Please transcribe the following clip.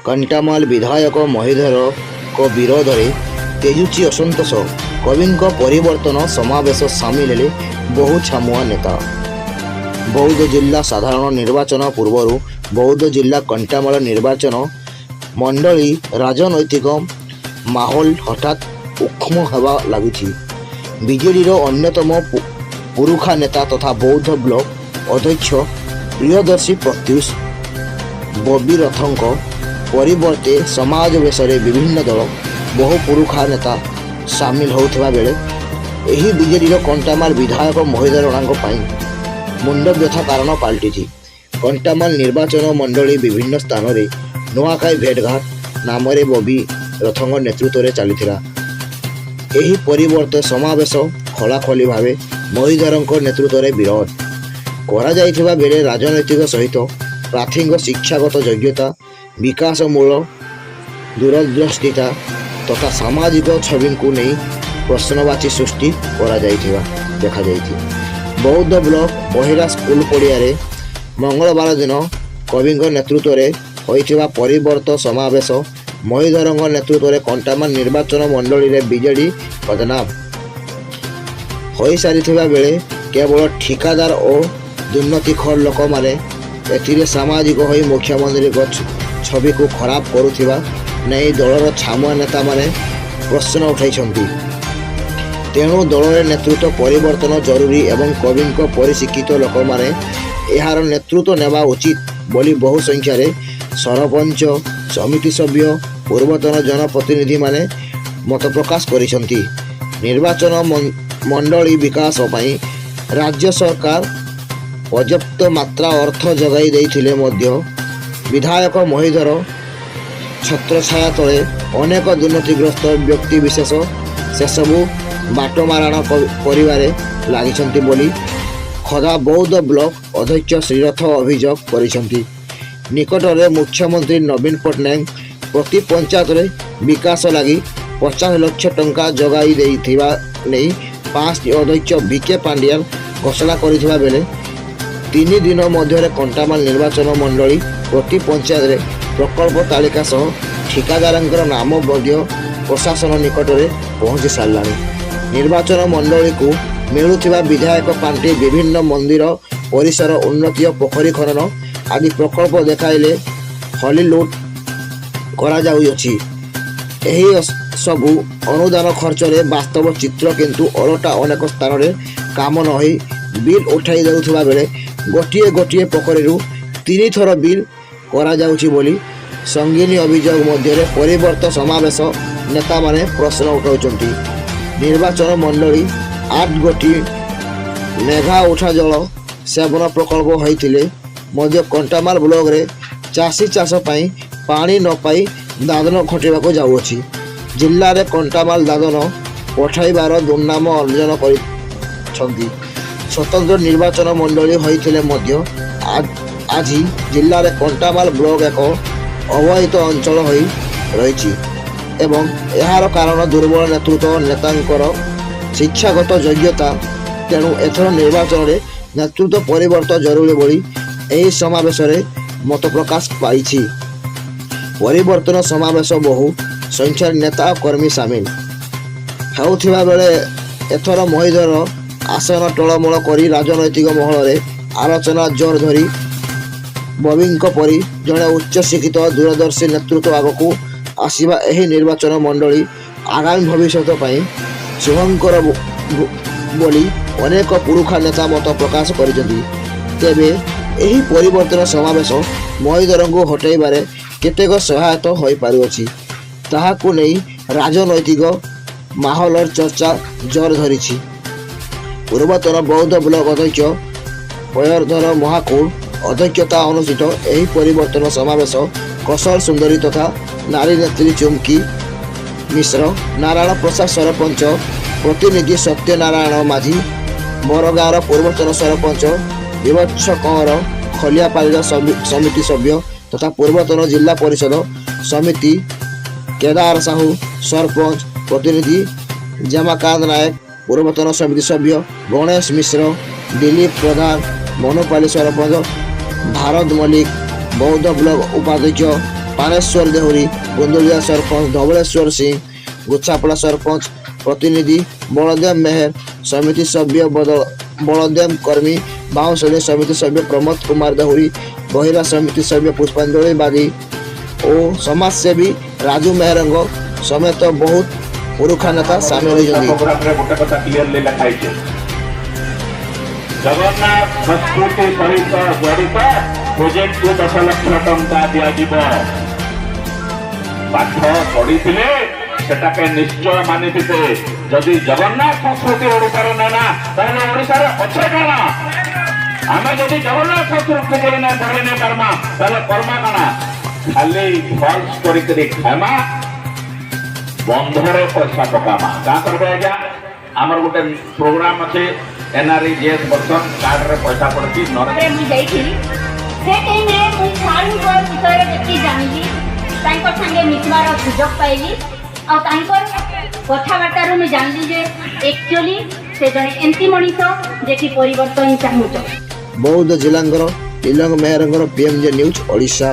कंटामाल विधायक महीधर को विरोध में तेजुची असंतोष। कवि परिवर्तन समावेश सामिल हेले बहु छामुआ नेता। बौद्ध जिला साधारण निर्वाचन पूर्व बौद्ध जिला कंटामाल निर्वाचन मंडली राजनैतिक माहौल हठात उक्ष्म होगा लगी। बीजेडीर अन्यतम पुरुखा नेता तथा बौद्ध ब्लॉक अध्यक्ष प्रियदर्शी प्रत्युष बबी रथों परिवर्ते समाज बेशरे विभिन्न दल बहु पुरुखा नेता सामिल होता बेले यही बीजेडीर कंटामाल विधायक महीधर राणा मुंड व्यथा कारण पलटि। कंटामाल निर्वाचन मंडली विभिन्न स्थान में नुआखाई भेटघाट नाम बबी रथों नेतृत्व में चलता। यही परिवर्तन समावेश खलाखली भाव महीधर नेतृत्व में विरोध करा बेले राजनैतिक सहित प्रार्थी शिक्षागत योग्यता विकासमूल दूरदृष्टिता तथा सामाजिक छवि को नहीं प्रश्नवाची सृष्टि देखा। बौद्ध ब्लॉक बहिरा स्कूल पड़िया मंगलवार दिन कवि नेतृत्व में होइथिबा परिवर्तन समावेश महीधर नेतृत्व में कंटामाल निर्वाचन मंडली में बीजेडी बदनाम हो सारी बेले केवल ठिकादार और दुर्नीतिखोर लोक मैंने सामाजिक हो मुख्यमंत्री छवि को खराब करुवा नहीं दलर छामुआ नेता माने प्रश्न उठाई। तेणु दलर नेतृत्व परिवर्तन जरूरी एवं कवि परिशिक्षित लोक मैंने यार नेतृत्व नेवा उचित बोली बहु संख्यार सरपंच समिति सभ्य पूर्वतन जनप्रतिनिधि माने मत प्रकाश करिसंती। निर्वाचन मंडली विकास पई राज्य सरकार पर्याप्त मात्रा अर्थ जगाई देइथिले मध्य विधायक महीधर छत्रछाया तले अनेक दुर्नीतिग्रस्त व्यक्ति विशेष से सबू बाटमारण करिवारे लागिसंती बोली खदा बौद्ध ब्लॉक अध्यक्ष श्रीरथ अभियोग करिसंती। निकटरे मुख्यमंत्री नवीन पट्टनायक प्रति पंचायत रे विकास लगी 50 लाख टंका जगाई देइथिबा नै 5 अध्यक्ष बीके पांडियान घोषणा करिथिबा बेले 3 दिन मध्य कंटामाल निर्वाचन मंडली प्रति पंचायत रे प्रकल्प तालिका सह ठिकादार नाम प्रशासन निकट में पहुंची सारा। निर्वाचन मंडली को मिलुथिबा विधायक पांठी विभिन्न मंदिर परिसर उन्नति पोखरी खनन आदि प्रकल्प देखाइले हली लुट करा जाउछि। एही सबु अनुदान खर्च रे वास्तव चित्र किंतु अलटा अनेक स्थान में काम न होई बिल उठाई जाउथिबा बेले गोटिए गोटिए पोखरी 3 थर बिल करा जाउछि बोली संगीनी अभियोग मध्य परिवर्तन समावेश नेता माने प्रश्न उठाउछंती। निर्वाचन मंडली 8 गोटी मेघा उठा जल सेवन प्रकल्प होइथिले मध्य कंटामाल ब्लॉक रे चाषी चाष पाई पानी न पाई दादन खटेबा को जाउछि। जिल्ला रे कंटामाल दादन पठाइबार दुर्नाम अर्जन करिसंती। स्वतंत्र निर्वाचन मंडली होइथिले मध्य आज जिल्ला रे कंटामाल ब्लॉक एक अवहित अंचल होई रहिछि एवं यार कारण दुर्बल नेतृत्व नेतांकर शिक्षागत योग्यता। तेणु एथर निर्वाचन रे नेतृत्व परिवर्तन जरूरी बोली एही समावेश रे मत प्रकाश पाइछि। परिवर्तन समावेश बहु संख्यार नेता कर्मी सामिल होउथिबा बेले एथर महीधर आसन टलमल करी राजनैतिक महल रे आलोचना जोर धरी बबी परी जड़े उच्च शिक्षित दूरदर्शी नेतृत्व आगक आसवा यही निर्वाचन मंडली आगामी भविष्य शुभंकर बोली अनेक पुरुखा नेता मत प्रकाश करिसेंती। तेबे यही परिवर्तन समावेश महीधर को हटाइबारे केतेक सहायता हो पारुछि ताहाकु नै राजनैतिक माहौल चर्चा जोर धरिछि। पूर्वतन बौद्ध ब्लॉक अध्यक्ष पयरधर महाकुड़ अध्यक्षता अनुष्ठित यही परिवर्तन समावेश कौशल सुंदरी तथा नारी नेत्री चुमकी मिश्र नारायण प्रसाद सरपंच प्रतिनिधि सत्यनारायण माझी मोरगाँव पूर्वतन सरपंच विवत्स कंवर खलियापाली समिति सभ्य तथा पूर्वतन जिला परिषद समिति केदार साहू सरपंच प्रतिनिधि जमाकांत नायक पूर्वतन समिति सभ्य गणेश मिश्र दिलीप प्रधान मनोपाली सरपंच भारत मल्लिक बौद्ध ब्लॉक उपाध्यक्ष पानेश्वर देहुरी, गुंदुलिया सरपंच धवलेश्वर सिंह, गुच्छापड़ा सरपंच प्रतिनिधि बलदेव मेहर, समिति सभ्य बलदेव कर्मी, बाउंसली समिति सभ्य प्रमोद कुमार देहुरी, बहिरा समिति सभ्य पुष्पांजलि बादी और समाजसेवी राजू मेहरंग समेत बहुत पुरुखा नेता सामिल होती। जगन्नाथ संस्कृति सहित जड़ित प्रोजेक्ट को 10 लाख टंका दिज्व पाठ पढ़ी सेटाके निश्चय मानि जदि जगन्नाथ संस्कृति ओडिशार ना ताहले ओडिशार अच्छे कण आम जदि जगन्नाथ संस्कृति को ना पढ़े नहीं पार्मा ताहले कर्मा कण खाली फल्स करी खामा बंधरे पैसा पकामा क्या करबे आज्ञा आमर गोटे प्रोग्राम अच्छे एनआरईजीएस पर्सन कार्ड रे पैसा पड़ती नरे मु जाईथिली से टाइम रे मु सारू को विषय देखि जानिली तांकर संगे मिसबार सुजोग पाइली आ तांकर कथाबार्ता रो मु जानली जे एक्चुअली से जने एंती मनिष जे कि परिवर्तन चाहूछ। बौद्ध जिलांगर इलंग मेहरंगर पीएमजे न्यूज ओडिशा।